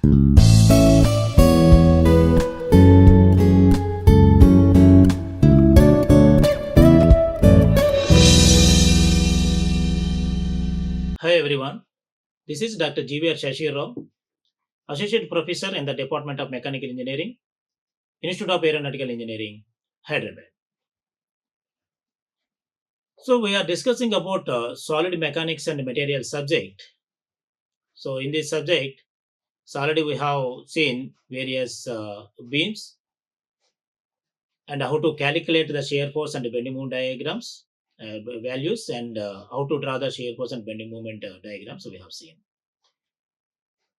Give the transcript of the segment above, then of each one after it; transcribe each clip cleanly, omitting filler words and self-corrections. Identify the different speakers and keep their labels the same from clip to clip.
Speaker 1: Hi everyone, this is Dr. GVR Seshagiri Rao, Associate Professor in the Department of Mechanical Engineering, Institute of Aeronautical Engineering, Hyderabad. So we are discussing about solid mechanics and material subject. So in this subject, so already we have seen various beams and how to calculate the shear force and bending moment diagrams values and how to draw the shear force and bending moment diagrams we have seen.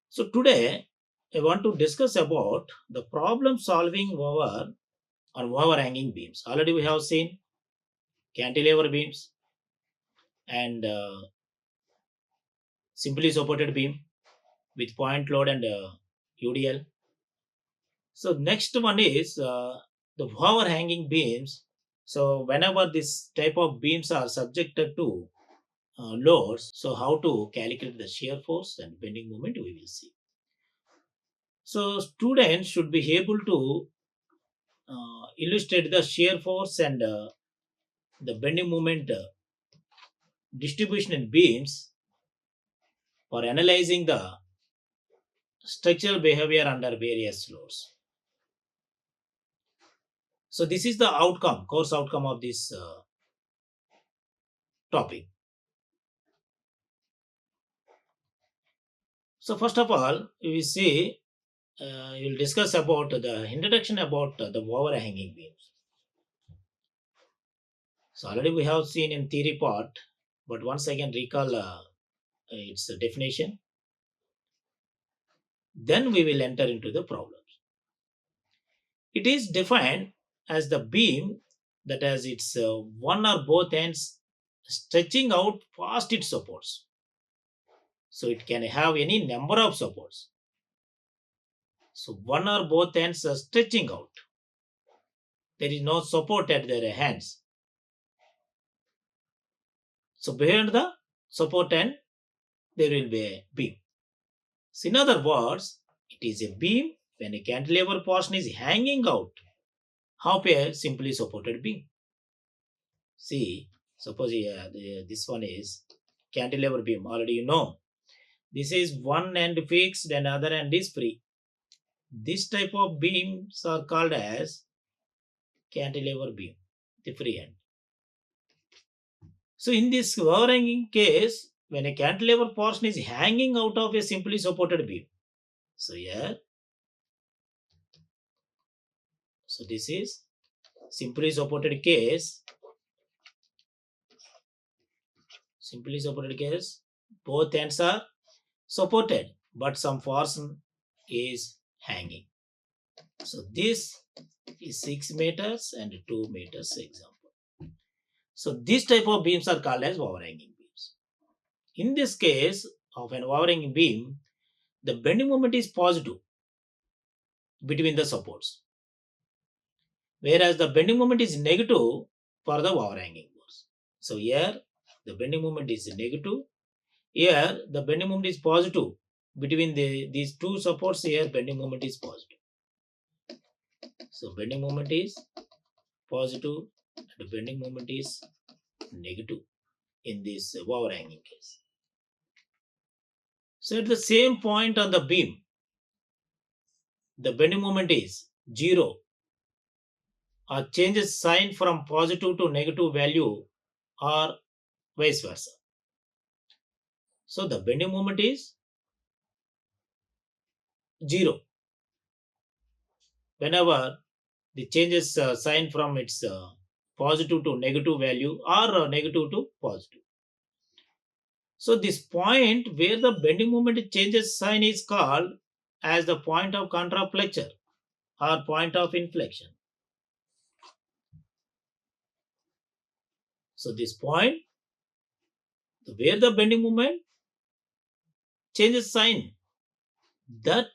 Speaker 1: So today I want to discuss about the problem solving over or overhanging beams. Already we have seen cantilever beams and simply supported beam with point load and UDL. So next one is the overhanging beams. So whenever this type of beams are subjected to loads, so how to calculate the shear force and bending moment we will see. So students should be able to illustrate the shear force and the bending moment distribution in beams for analyzing the structural behavior under various loads. So this is the outcome, course outcome of this topic. So first of all, we see we will discuss about the introduction about the overhanging beams. So already we have seen in theory part, but once again recall its definition. Then we will enter into the problems. It is defined as the beam that has its one or both ends stretching out past its supports. So it can have any number of supports. So one or both ends are stretching out. There is no support at their hands. So behind the support end, there will be a beam. So in other words, it is a beam when a cantilever portion is hanging out half a simply supported beam. See, suppose this one is cantilever beam. Already you know. This is one end fixed and other end is free. This type of beams are called as cantilever beam, the free end. So in this overhanging case, when a cantilever portion is hanging out of a simply supported beam, so here, so this is simply supported case. Simply supported case, both ends are supported, but some portion is hanging. So this is 6 meters and 2 meters example. So this type of beams are called as overhanging beams. In this case of an overhanging beam, the bending moment is positive between the supports, whereas the bending moment is negative for the overhanging beams. So here the bending moment is negative. Here the bending moment is positive between these two supports. Here bending moment is positive. So bending moment is positive and bending moment is negative in this overhanging case. So at the same point on the beam, the bending moment is 0 or changes sign from positive to negative value or vice versa. So the bending moment is 0 whenever the changes sign from its positive to negative value or negative to positive. So this point where the bending moment changes sign is called as the point of contraflexure or point of inflection. So this point where the bending moment changes sign, that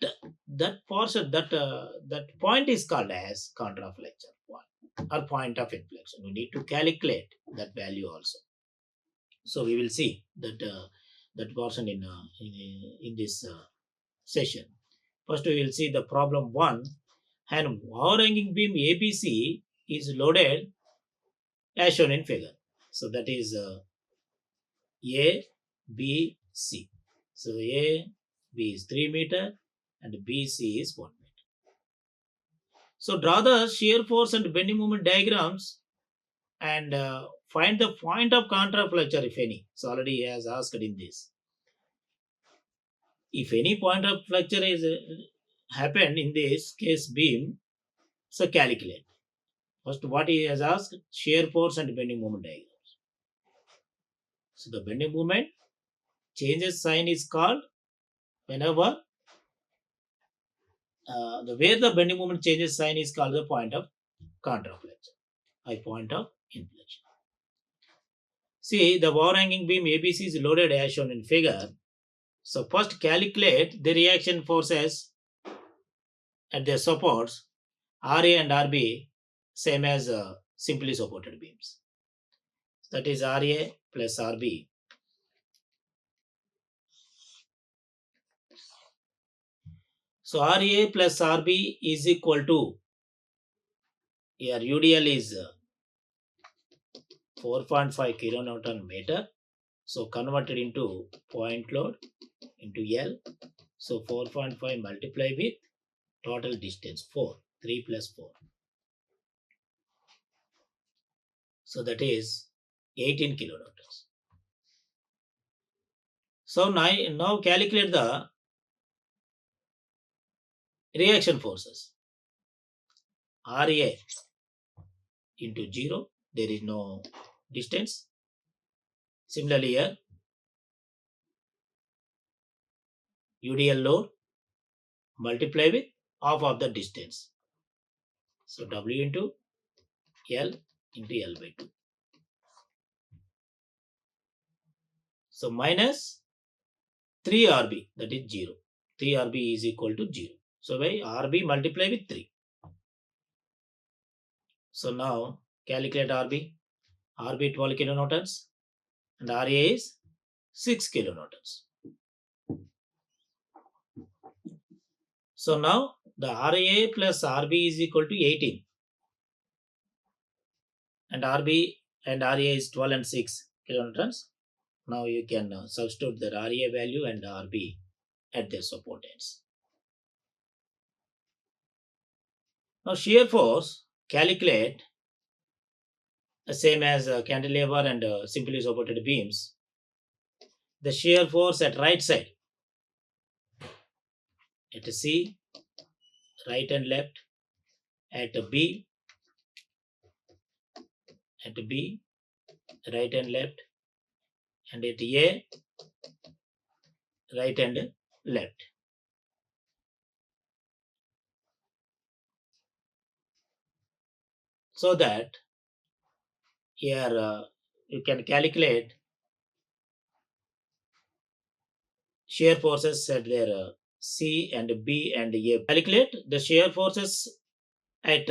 Speaker 1: portion that point is called as contraflexure point or point of inflection. We need to calculate that value also. So we will see that that portion in this session. First we will see the problem 1. And overhanging beam ABC is loaded as shown in figure. So that is A, B, C. So A, B is 3 meter and B, C is 1 meter. So draw the shear force and bending moment diagrams and find the point of contraflexure if any. So already he has asked in this. If any point of flexure is happened in this case beam, so calculate. First what he has asked, shear force and bending moment diagrams. So the bending moment changes sign is called whenever where the bending moment changes sign is called the point of contraflexure, point of inflection. See, the overhanging beam ABC is loaded as shown in figure. So first calculate the reaction forces at their supports RA and RB, same as simply supported beams. That is RA plus RB. So RA plus RB is equal to, here UDL is 4.5 kilonewton meter. So converted into point load into L. So 4.5 multiplied with total distance 4. 3 plus 4. So that is 18 kilonewtons. So now calculate the reaction forces. RA into 0, there is no distance. Similarly here, UDL load multiply with half of the distance. So W into L into L by 2. So minus 3 RB, that is 0. 3 RB is equal to 0. So by RB multiply with 3. So now calculate RB. RB 12 kilonewtons and RA is 6 kilonewtons. So now the RA plus RB is equal to 18. And RB and RA is 12 and 6 kilonewtons. Now you can substitute the RA value and RB at their support ends. Now shear force calculate the same as cantilever and simply supported beams. The shear force at right side at C, right and left, at B, right and left, and at A, right and left. So that here you can calculate shear forces at their C and B and A. Calculate the shear forces at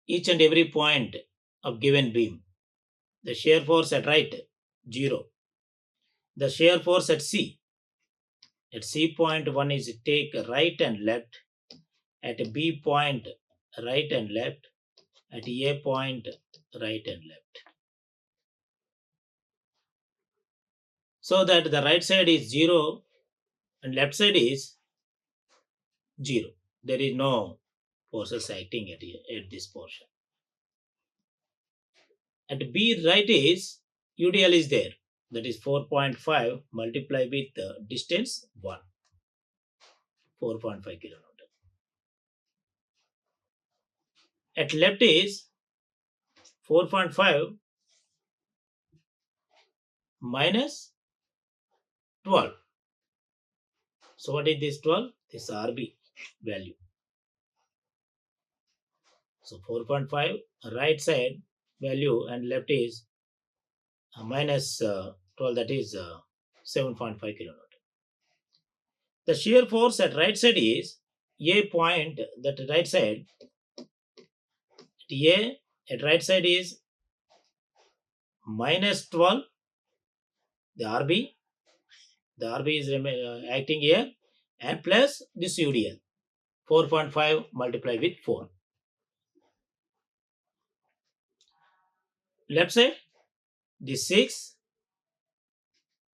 Speaker 1: each and every point of given beam. The shear force at right, 0. The shear force at C point 1 is take right and left. At B point, right and left. At A point, right and left. So that the right side is 0 and left side is 0. There is no forces acting at this portion. At B right is UDL is there. That is 4.5 multiplied with distance 1. 4.5 kilonewton. At left is 4.5 minus 12. So what is this 12? This RB value. So 4.5 right side value and left is minus 12, that is 7.5 kilonewton. The shear force at right side is A point, that right side, A at right side is minus 12, the RB is acting here, and plus this UDL. 4.5 multiply with 4. Left side, the 6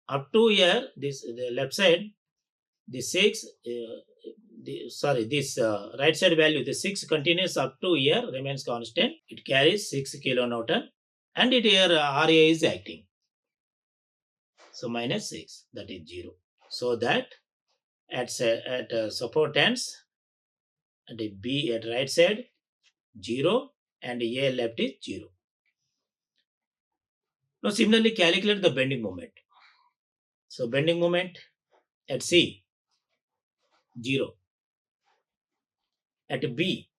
Speaker 1: up to here, this the left side, the 6, this right side value, the 6 continues up to here, remains constant. It carries 6 kilonewton, and it here RA is acting. So minus 6, that is 0. So that at support ends, at B at right side 0 and A left is 0. Now similarly calculate the bending moment. So bending moment at C 0, at B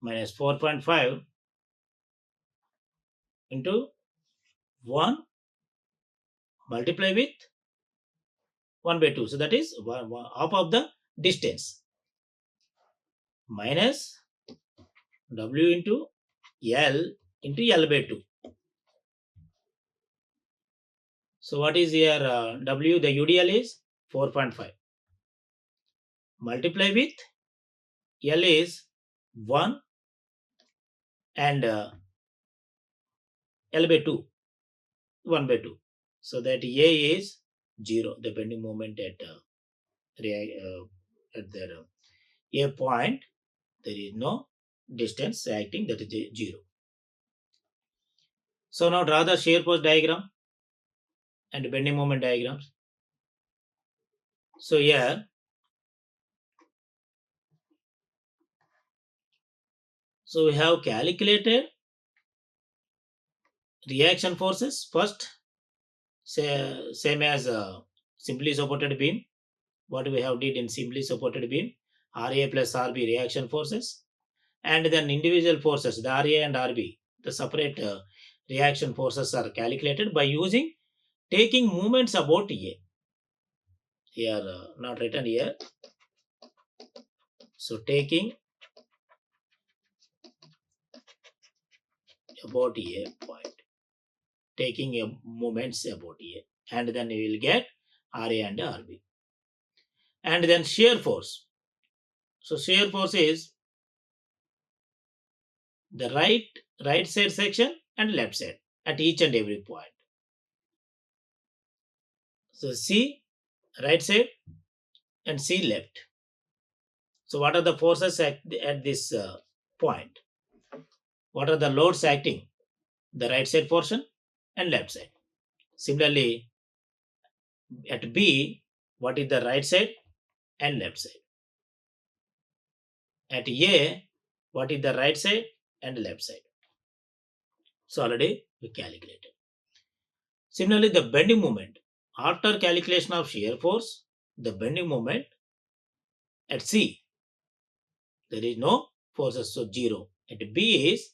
Speaker 1: minus 4.5 into 1 multiply with 1 by 2. So that is half of the distance minus W into L by 2. So what is here W? The UDL is 4.5. Multiply with L is 1 and L by 2, 1 by 2. So that A is 0, the bending moment at the A point. There is no distance acting, that is 0. So now draw the shear force diagram and bending moment diagrams. So here, so we have calculated reaction forces first, same as simply supported beam. What we have did in simply supported beam, RA plus RB reaction forces, and then individual forces, the RA and RB, the separate reaction forces are calculated by using taking moments about A. Here not written here. So taking about A point, taking a moments about A, and then we will get RA and RB. And then shear force. So shear force is the right side section and left side at each and every point. So C right side and C left. So what are the forces at this point? What are the loads acting? The right side portion and left side. Similarly, at B, what is the right side and left side? At A, what is the right side and left side? So already we calculated. Similarly, the bending moment. After calculation of shear force, the bending moment at C, there is no forces, so 0. At B is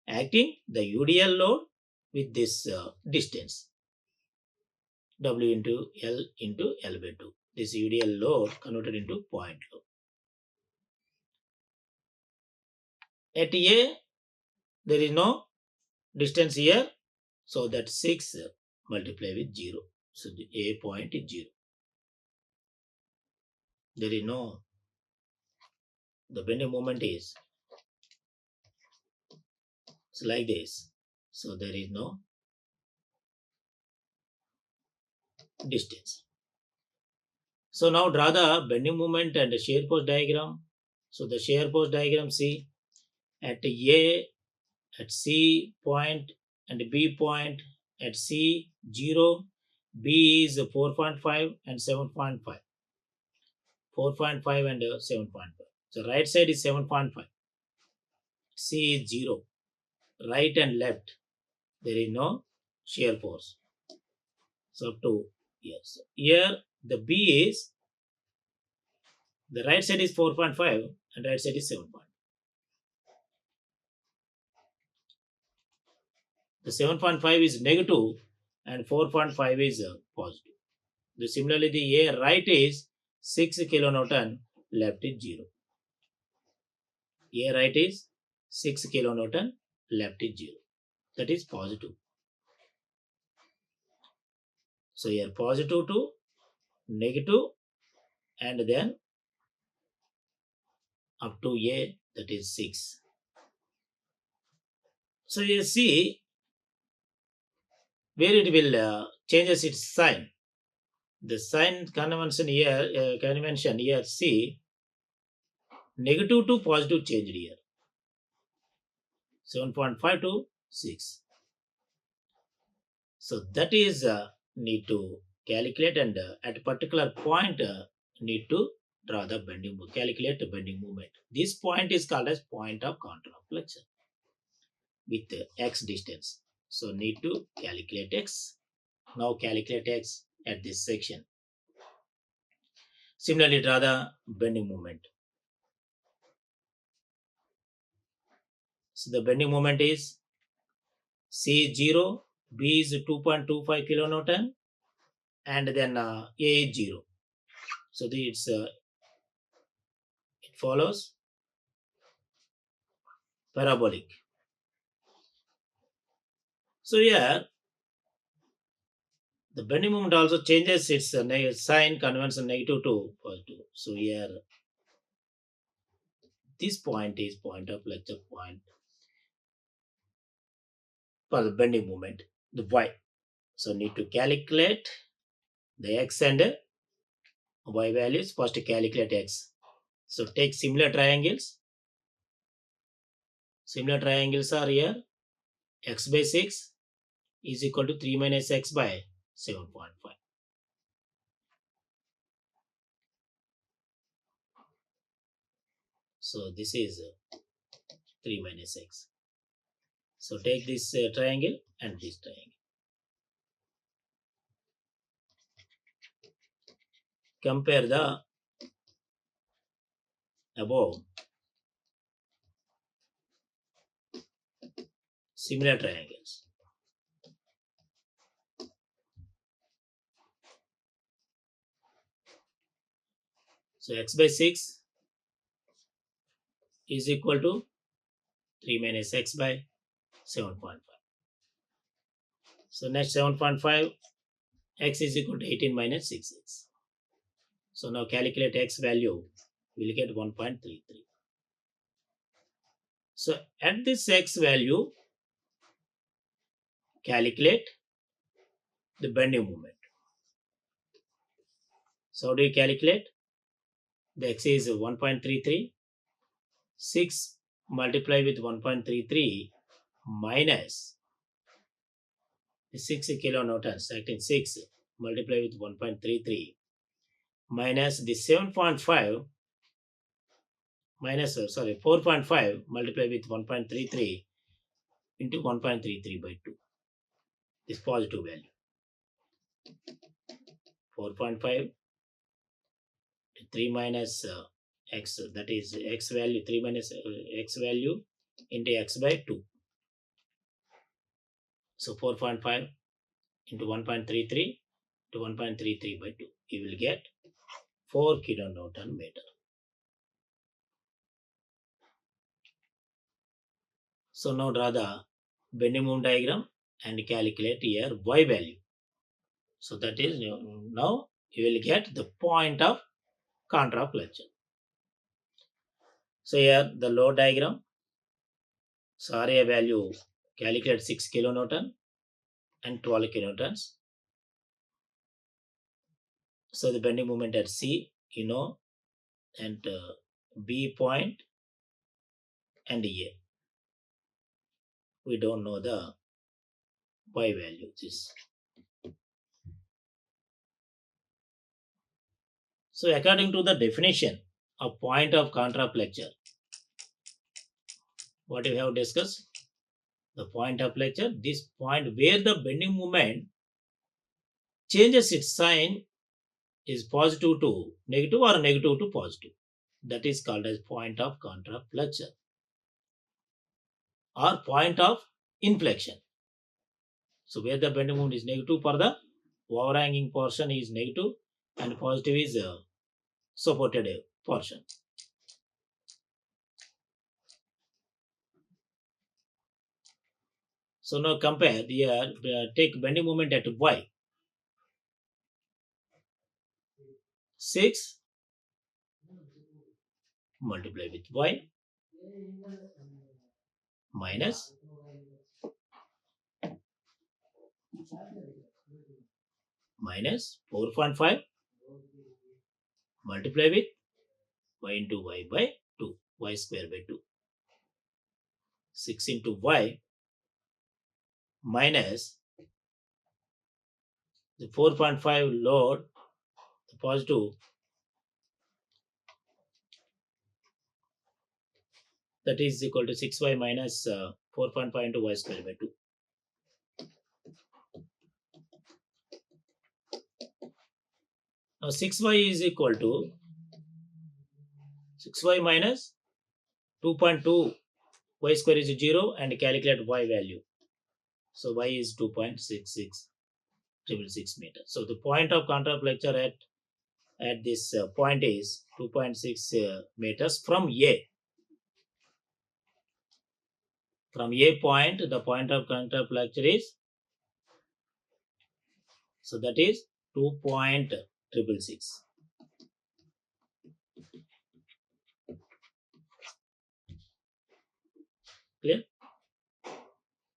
Speaker 1: acting the UDL load with this distance, W into L by 2. This UDL load converted into point load. At A, there is no distance here, so that 6 multiply with 0. So the A point is 0. There is no, the bending moment is like this. So there is no distance. So now draw the bending moment and the shear force diagram. So the shear force diagram, see at A, at C point and B point, at C 0, B is 4.5 and 7.5. 4.5 and 7.5. So right side is 7.5. C is 0. Right and left, there is no shear force. So up to here. So here the B is, the right side is 4.5 and right side is 7.5. The 7.5 is negative and 4.5 is positive. Similarly, the A right is 6 kilonewton, left is 0. A right is 6 kilonewton, left is 0. That is positive. So here positive to negative and then up to A, that is 6. So you see where it will changes its sign. The sign convention here see negative to positive changed here. 7.5 to 6. So that is need to calculate, and at a particular point need to draw the calculate the bending moment. This point is called as point of contraflexion with x distance. So need to calculate x. Now calculate x at this section. Similarly, draw the bending moment. So the bending moment is C 0, B is 2.25 kilonewton, and then A is 0. So it follows parabolic. So here the bending moment also changes its sign convention negative to positive. So here this point is point of lecture point for the bending moment, the y. So need to calculate the x and y values. First calculate x. So take similar triangles. Similar triangles are here. X by 6 is equal to 3 minus x by 7.5. So this is 3 minus x. So take this triangle and this triangle. Compare the above similar triangles. So x by 6 is equal to 3 minus x by 7.5. So next 7.5, x is equal to 18 minus 6x. So now calculate x value, we will get 1.33. So at this x value, calculate the bending moment. So how do you calculate? The x is 1.33. 6 multiply with 1.33 minus the 6 kilonewtons, acting 6 multiply with 1.33 minus the 7.5 minus 4.5 multiply with 1.33 into 1.33 by 2. This positive value. 4.5 3 minus x, that is x value, 3 minus x value into x by 2. So 4.5 into 1.33 to 1.33 by 2. You will get 4 kilonewton meter. So now draw the bending moment diagram and calculate here y value. So that is now you will get the point of contraflexion. So here the load diagram. So RA value calculate 6 kilonewton and 12 kilonewtons. So the bending moment at C, and B point and A. We don't know the y value. So according to the definition of point of contraflexion, what we have discussed, the point of lecture, this point where the bending moment changes its sign is positive to negative or negative to positive. That is called as point of contraflexion or point of inflection. So where the bending moment is negative for the overhanging portion is negative and positive is supported portion. So now compare the take bending moment at y. 6 multiply with y minus minus 4.5 multiply with y into y by 2, y square by 2. 6 into y minus the 4.5 load, the positive, that is equal to 6y minus 4.5 into y square by 2. Now 6y is equal to 6y minus 2.2, y square is 0 and calculate y value. So y is 2.66 meters. So the point of counterflexure at this point is 2.6 meters from A. From A point, the point of counterflexure is, so that is 2.666. Clear?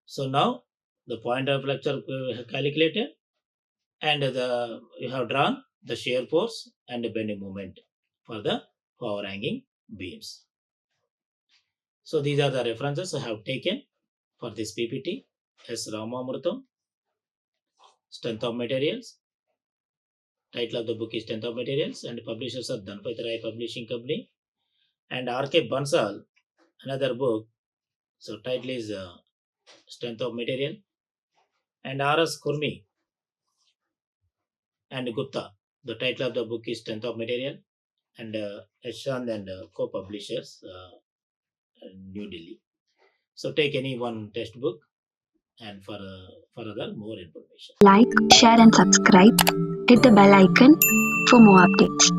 Speaker 1: So now the point of flexure calculated, and you have drawn the shear force and the bending moment for the power hanging beams. So these are the references I have taken for this PPT. S. Ramamurtham, Strength of Materials. Title of the book is Strength of Materials, and publishers are Dhanpati Rai Publishing Company. And R.K. Bansal, another book. So title is Strength of Material. And R.S. Kurmi and Gupta. The title of the book is Strength of Material. And Ashant and co-publishers, New Delhi. So take any one textbook and for other more information.
Speaker 2: Like, share and subscribe. Hit the bell icon for more updates.